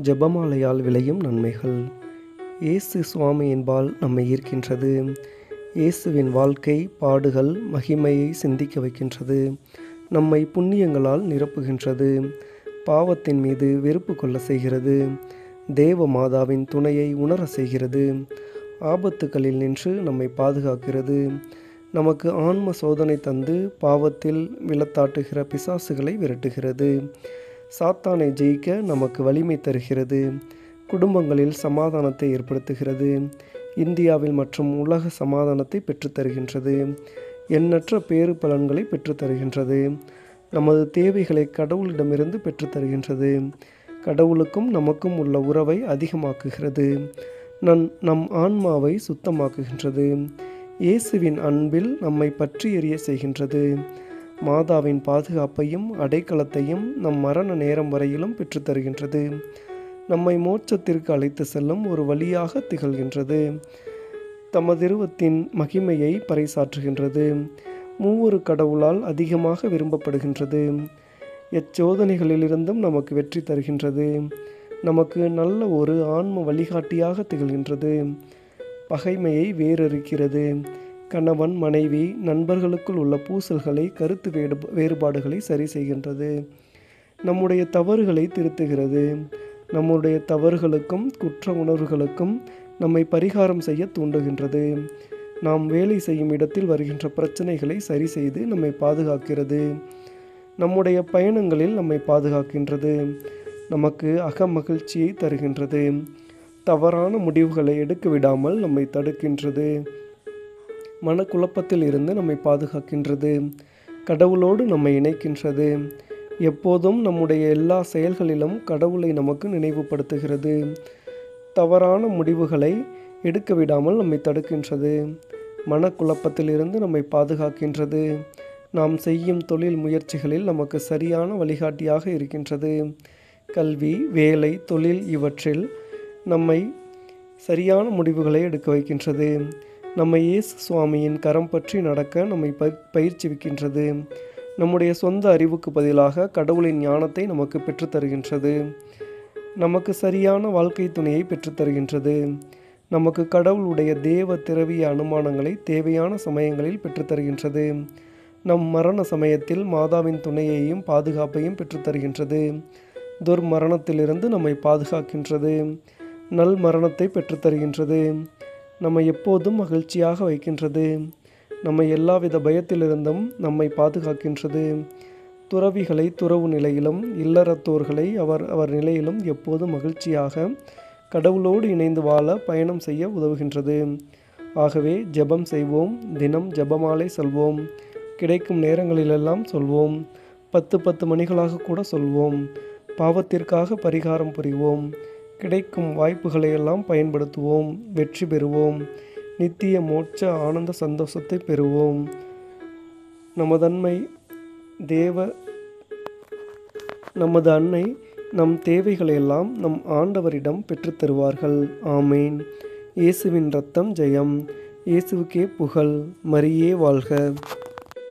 ஜெபமாலையால் விளையும் நன்மைகள். இயேசு சுவாமியின்பால் நம்மை ஈர்க்கின்றது. இயேசுவின் வாழ்க்கை பாடுகள் மகிமையை சிந்திக்க வைக்கின்றது. நம்மை புண்ணியங்களால் நிரப்புகின்றது. பாவத்தின் மீது வெறுப்பு கொள்ள செய்கிறது. தேவ மாதாவின் துணையை உணர செய்கிறது. ஆபத்துகளில் நின்று நம்மை பாதுகாக்கிறது. நமக்கு ஆன்ம சோதனை தந்து பாவத்தில் விழத்தாட்டுகிற பிசாசுகளை விரட்டுகிறது. சாத்தானை ஜெயிக்க நமக்கு வலிமை தருகிறது. குடும்பங்களில் சமாதானத்தை ஏற்படுத்துகிறது. இந்தியாவில் மற்றும் உலக சமாதானத்தை பெற்றுத்தருகின்றது. எண்ணற்ற பேறு பலன்களை பெற்றுத்தருகின்றது. நமது தேவைகளை கடவுளிடமிருந்து பெற்றுத்தருகின்றது. கடவுளுக்கும் நமக்கும் உள்ள உறவை அதிகமாக்குகிறது. நம் ஆன்மாவை சுத்தமாக்குகின்றது. இயேசுவின் அன்பில் நம்மை பற்றி எரிய செய்கின்றது. மாதாவின் பாதுகாப்பையும் அடைக்கலத்தையும் நம் மரண நேரம் வரையிலும் பெற்றுத்தருகின்றது. நம்மை மோட்சத்திற்கு அழைத்து செல்லும் ஒரு வழியாக திகழ்கின்றது. தமதிருவத்தின் மகிமையை பறைசாற்றுகின்றது. மூவொரு கடவுளால் அதிகமாக விரும்பப்படுகின்றது. எச்சோதனைகளிலிருந்தும் நமக்கு வெற்றி தருகின்றது. நமக்கு நல்ல ஒரு ஆன்ம வழிகாட்டியாக திகழ்கின்றது. பகைமையை வேறறுக்கிறது. கணவன் மனைவி நண்பர்களுக்குள் உள்ள பூசல்களை கருத்து வேறுபாடுகளை சரி செய்கின்றது. நம்முடைய தவறுகளை திருத்துகிறது. நம்முடைய தவறுகளுக்கும் குற்ற உணர்வுகளுக்கும் நம்மை பரிகாரம் செய்ய தூண்டுகின்றது. நாம் வேலை செய்யும் இடத்தில் வருகின்ற பிரச்சனைகளை சரி செய்து நம்மை பாதுகாக்கிறது. நம்முடைய பயணங்களில் நம்மை பாதுகாக்கின்றது. நமக்கு அகமகிழ்ச்சியை தருகின்றது. தவறான முடிவுகளை எடுக்க விடாமல் நம்மை தடுக்கின்றது. மனக்குழப்பத்தில் இருந்து நம்மை பாதுகாக்கின்றது. கடவுளோடு நம்மை இணைக்கின்றது. எப்போதும் நம்முடைய எல்லா செயல்களிலும் கடவுளை நமக்கு நினைவுபடுத்துகிறது. தவறான முடிவுகளை எடுக்க விடாமல் நம்மை தடுக்கின்றது. மனக்குழப்பத்தில் இருந்து நம்மை பாதுகாக்கின்றது. நாம் செய்யும் தொழில் முயற்சிகளில் நமக்கு சரியான வழிகாட்டியாக இருக்கின்றது. கல்வி, வேலை, தொழில் இவற்றில் நம்மை சரியான முடிவுகளை எடுக்க வைக்கின்றது. நம்மை இயேசு சுவாமியின் கரம் பற்றி நடக்க நம்மை பயிற்சிவிக்கின்றது. நம்முடைய சொந்த அறிவுக்கு பதிலாக கடவுளின் ஞானத்தை நமக்கு பெற்றுத்தருகின்றது. நமக்கு சரியான வாழ்க்கை துணையை பெற்றுத்தருகின்றது. நமக்கு கடவுளுடைய தேவ திரவிய அனுமானங்களை தேவையான சமயங்களில் பெற்றுத்தருகின்றது. நம் மரண சமயத்தில் மாதாவின் துணையையும் பாதுகாப்பையும் பெற்றுத்தருகின்றது. துர்மரணத்திலிருந்து நம்மை பாதுகாக்கின்றது. நல் மரணத்தை பெற்றுத்தருகின்றது. நம்மை எப்போதும் மகிழ்ச்சியாக வைக்கின்றது. நம்மை எல்லாவித பயத்திலிருந்தும் நம்மை பாதுகாக்கின்றது. துறவிகளை துறவு நிலையிலும் இல்லறத்தோர்களை அவர் நிலையிலும் எப்போதும் மகிழ்ச்சியாக கடவுளோடு இணைந்து வாழ பயணம் செய்ய உதவுகின்றது. ஆகவே ஜெபம் செய்வோம். தினம் ஜெபமாலை சொல்வோம். கிடைக்கும் நேரங்களிலெல்லாம் சொல்வோம். 10 மணிகளாக கூட சொல்வோம். பாவத்திற்காக பரிகாரம் புரிவோம். கிடைக்கும் வாய்ப்புகளையெல்லாம் பயன்படுத்துவோம். வெற்றி பெறுவோம். நித்திய மோட்ச ஆனந்த சந்தோஷத்தை பெறுவோம். நமது அன்னை நம் தேவைகளையெல்லாம் நம் ஆண்டவரிடம் பெற்றுத்தருவார்கள். ஆமேன். இயேசுவின் இரத்தம் ஜெயம். இயேசுவுக்கே புகழ். மரியே வாழ்க.